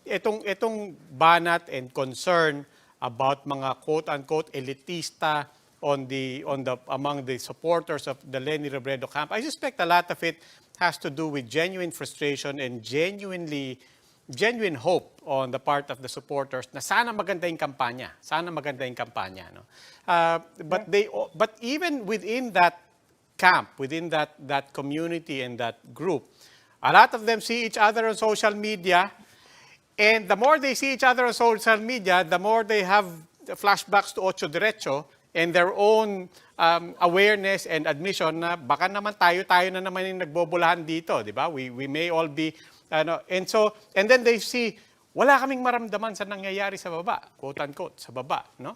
Itong banat and concern about mga quote-unquote elitista among the supporters of the Leni Robredo camp, I suspect a lot of it has to do with genuine frustration and genuine hope on the part of the supporters na sana maganda yung kampanya. Sana maganda yung kampanya. No? But even within that camp, within that community and that group, a lot of them see each other on social media. And the more they see each other on social media, the more they have flashbacks to Ocho Derecho and their own awareness and admission na baka naman tayo na naman yung nagbobolahan dito, di ba? We may all be, and then they see, wala kaming maramdaman sa nangyayari sa baba, quote-unquote, sa baba, no?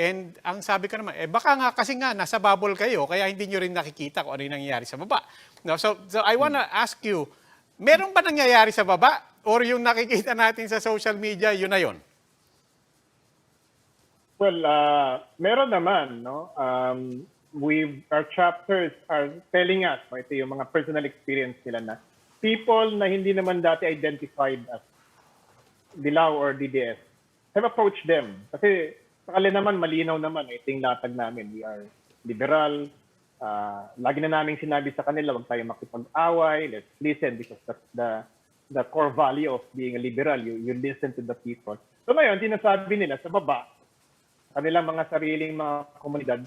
And ang sabi ko naman, baka nga kasi nga nasa bubble kayo, kaya hindi nyo rin nakikita kung ano yung nangyayari sa baba. No? So I wanna ask you, meron ba nangyayari sa baba? Or yung nakikita natin sa social media, yun na yun? Well, meron naman, no? Our chapters are telling us, ito yung mga personal experience nila na people na hindi naman dati identified as Dilaw or DDS have approached them. Kasi sakali naman, malinaw naman, ito yung latag namin. We are liberal. Lagi na namin sinabi sa kanila, wag tayo makipag-away, let's listen because that's the core value of being a liberal. You listen to the people. So ngayon, sinasabi nila sa baba, kanilang mga sariling mga komunidad,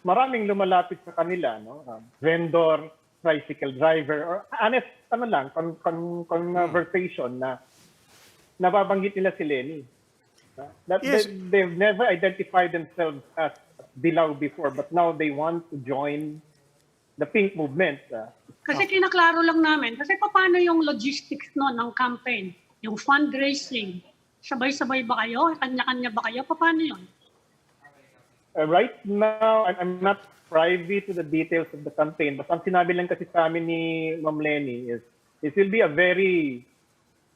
maraming lumalapit sa kanila, no? Vendor, tricycle driver, or honest, conversation na nababanggit nila si Leni. Yes. They've never identified themselves as Dilaw before, but now they want to join the pink movement. Kasi kinaklaro lang namin. Kasi paano yung logistics ng campaign? Yung fundraising? Sabay-sabay ba kayo? Kanya-kanya ba kayo? Paano yun? Right now, I'm not privy to the details of the campaign. But ang sinabi lang kasi sa amin ni Ma'am Leni is it will be a very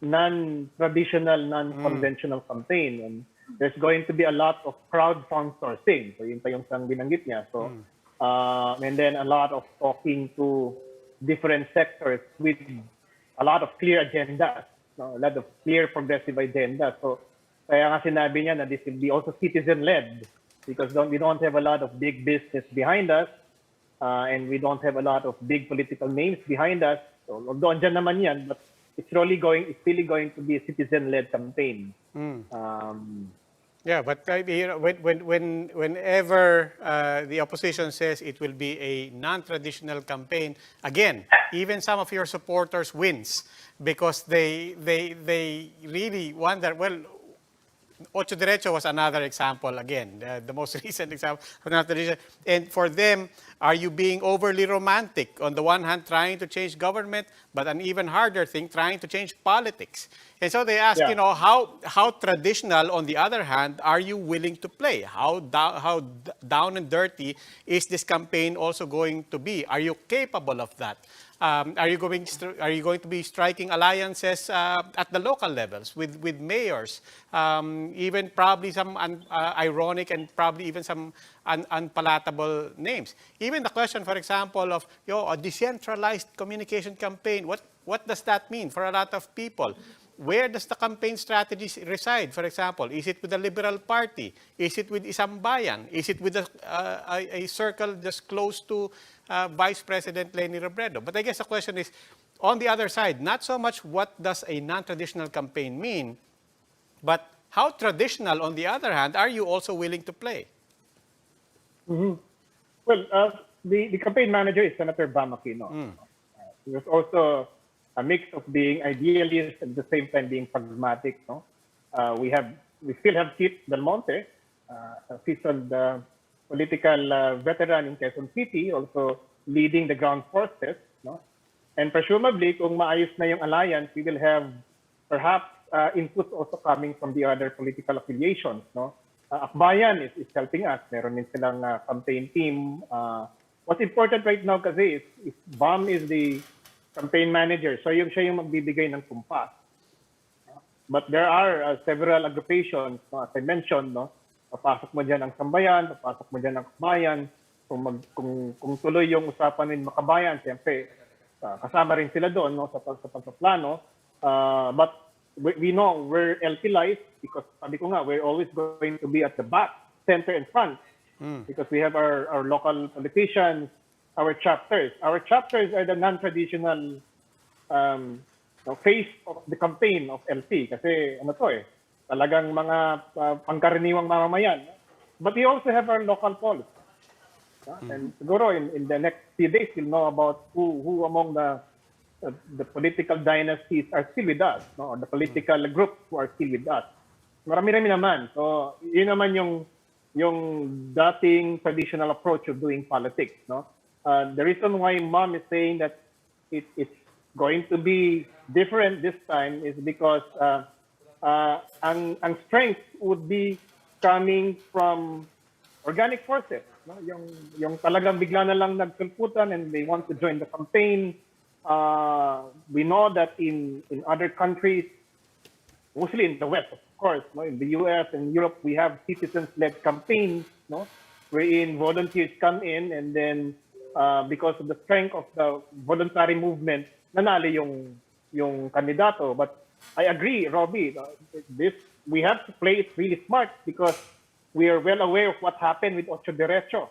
non-traditional, non-conventional campaign. And there's going to be a lot of crowdfund sourcing. So yun pa yung binanggit niya. So, and then a lot of talking to different sectors with a lot of clear agendas, no? A lot of clear progressive agendas. So, kaya nga sinabi niya na this will be also citizen-led because we don't have a lot of big business behind us and we don't have a lot of big political names behind us. So, although andyan naman yan, but it's really going to be a citizen-led campaign. Yeah, but whenever the opposition says it will be a non-traditional campaign, again, even some of your supporters wins because they really wonder, well, Ocho Derecho was another example again, the most recent example of non-traditional. And for them, are you being overly romantic? On the one hand, trying to change government, but an even harder thing, trying to change politics. And so they ask, how traditional, on the other hand, are you willing to play? How down and dirty is this campaign also going to be? Are you capable of that? Are you going to be striking alliances at the local levels with mayors, even probably some ironic and probably even some unpalatable names? Even the question, for example, of a decentralized communication campaign. What does that mean for a lot of people? Where does the campaign strategy reside? For example, is it with the Liberal Party? Is it with Isang Bayan? Is it with a circle just close to Vice President Leni Robredo? But I guess the question is, on the other side, not so much what does a non-traditional campaign mean, but how traditional, on the other hand, are you also willing to play? Mm-hmm. Well, the campaign manager is Senator Bam Aquino. There's also a mix of being idealist and at the same time being pragmatic. No? We still have Kit Del Monte, a seasoned political veteran in Quezon City, also leading the ground forces. No? And presumably, kung maayos na yung alliance, we will have perhaps inputs also coming from the other political affiliations. No? Akbayan is helping us. Meron din silang campaign team. What's important right now kasi is Bam is the campaign manager. So siya yung magbibigay ng kumpas. But there are several agrupations, as I mentioned, no? Papasok mo dyan ang Sambayan, papasok mo dyan ang Akbayan. Kung tuloy yung usapan ng Makabayan, siyempre, kasama rin sila doon, no? sa pagpaplano. But we know where LP lies because sabi ko nga, we're always going to be at the back, center, and front because we have our local politicians, our chapters. Our chapters are the non-traditional face of the campaign of LP kasi ano to talagang mga pangkaraniwang mamamayan. But we also have our local polls. And siguro in the next few days, we'll know about who among the political dynasties are still with us, no? Or the political groups who are still with us. Marami-rami naman. So, yun naman yung dating traditional approach of doing politics, no? The reason why Mom is saying that it's going to be different this time is because ang strength would be coming from organic forces, no? Yung talagang bigla na lang nagsulputan and they want to join the campaign. We know that in other countries, mostly in the West, of course, no? In the US and Europe, we have citizens-led campaigns, no? Wherein volunteers come in and then because of the strength of the voluntary movement, nanalo yung kandidato. But I agree, Robbie, we have to play it really smart because we are well aware of what happened with Ocho Derecho.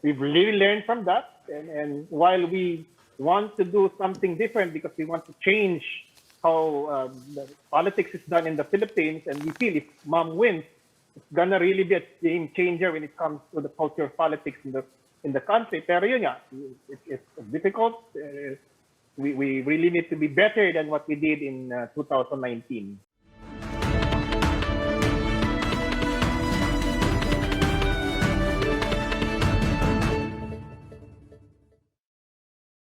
We've really learned from that. And while we want to do something different because we want to change how the politics is done in the Philippines, and we feel if Mom wins, it's gonna really be a game changer when it comes to the culture of politics in the country. Pero yun nga, it's difficult. We really need to be better than what we did in 2019.